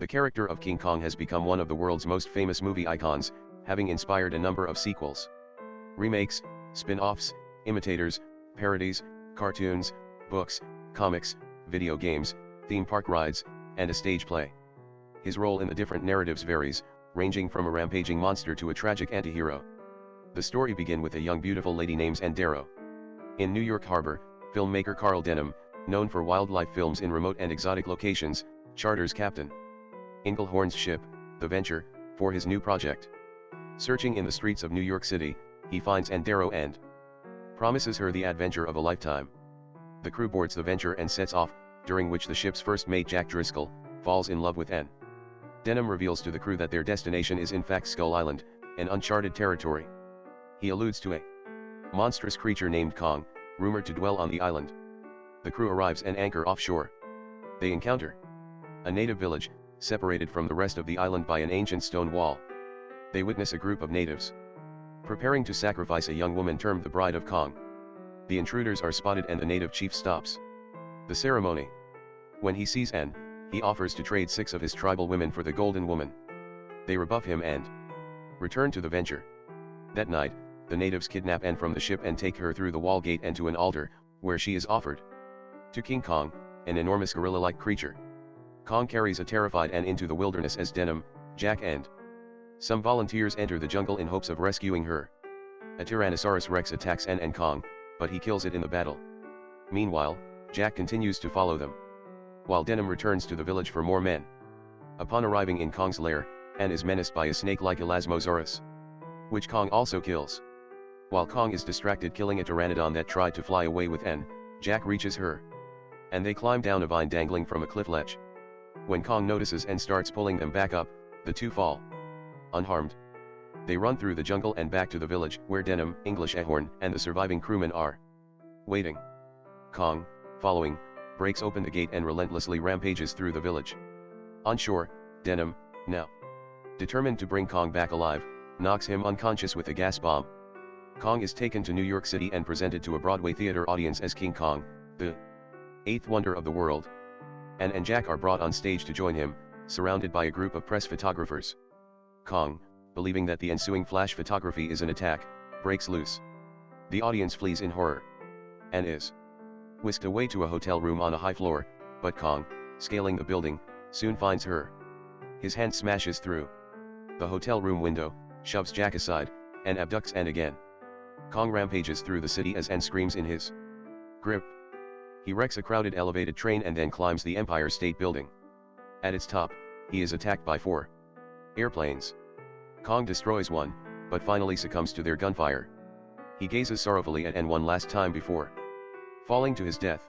The character of King Kong has become one of the world's most famous movie icons, having inspired a number of sequels, remakes, spin-offs, imitators, parodies, cartoons, books, comics, video games, theme park rides, and a stage play. His role in the different narratives varies, ranging from a rampaging monster to a tragic anti-hero. The story begins with a young beautiful lady named Ann Darrow. In New York Harbor, filmmaker Carl Denham, known for wildlife films in remote and exotic locations, charters Captain Inglehorn's ship, the Venture, for his new project. Searching in the streets of New York City, he finds Ann Darrow and promises her the adventure of a lifetime. The crew boards the Venture and sets off, during which the ship's first mate Jack Driscoll falls in love with Ann. Denham reveals to the crew that their destination is in fact Skull Island, an uncharted territory. He alludes to a monstrous creature named Kong, rumored to dwell on the island. The crew arrives and anchor offshore. They encounter a native village, separated from the rest of the island by an ancient stone wall. They witness a group of natives preparing to sacrifice a young woman termed the Bride of Kong. The intruders are spotted and the native chief stops the ceremony. When he sees Ann, he offers to trade 6 of his tribal women for the Golden Woman. They rebuff him and return to the Venture. That night, the natives kidnap Ann from the ship and take her through the wall gate and to an altar, where she is offered to King Kong, an enormous gorilla-like creature. Kong carries a terrified Ann into the wilderness as Denham, Jack and some volunteers enter the jungle in hopes of rescuing her. A Tyrannosaurus Rex attacks Ann and Kong, but he kills it in the battle. Meanwhile, Jack continues to follow them, while Denham returns to the village for more men. Upon arriving in Kong's lair, Ann is menaced by a snake-like Elasmosaurus, which Kong also kills. While Kong is distracted killing a pteranodon that tried to fly away with Ann, Jack reaches her, and they climb down a vine dangling from a cliff ledge. When Kong notices and starts pulling them back up, the two fall unharmed. They run through the jungle and back to the village, where Denham, Englishahorn, and the surviving crewmen are waiting. Kong, following, breaks open the gate and relentlessly rampages through the village. On shore, Denham, now determined to bring Kong back alive, knocks him unconscious with a gas bomb. Kong is taken to New York City and presented to a Broadway theater audience as King Kong, the 8th wonder of the world. Ann and Jack are brought on stage to join him, surrounded by a group of press photographers. Kong, believing that the ensuing flash photography is an attack, breaks loose. The audience flees in horror. Ann is whisked away to a hotel room on a high floor, but Kong, scaling the building, soon finds her. His hand smashes through the hotel room window, shoves Jack aside, and abducts Ann again. Kong rampages through the city as Ann screams in his grip. He wrecks a crowded elevated train and then climbs the Empire State Building. At its top, he is attacked by 4 airplanes. Kong destroys one, but finally succumbs to their gunfire. He gazes sorrowfully at Ann one last time before falling to his death.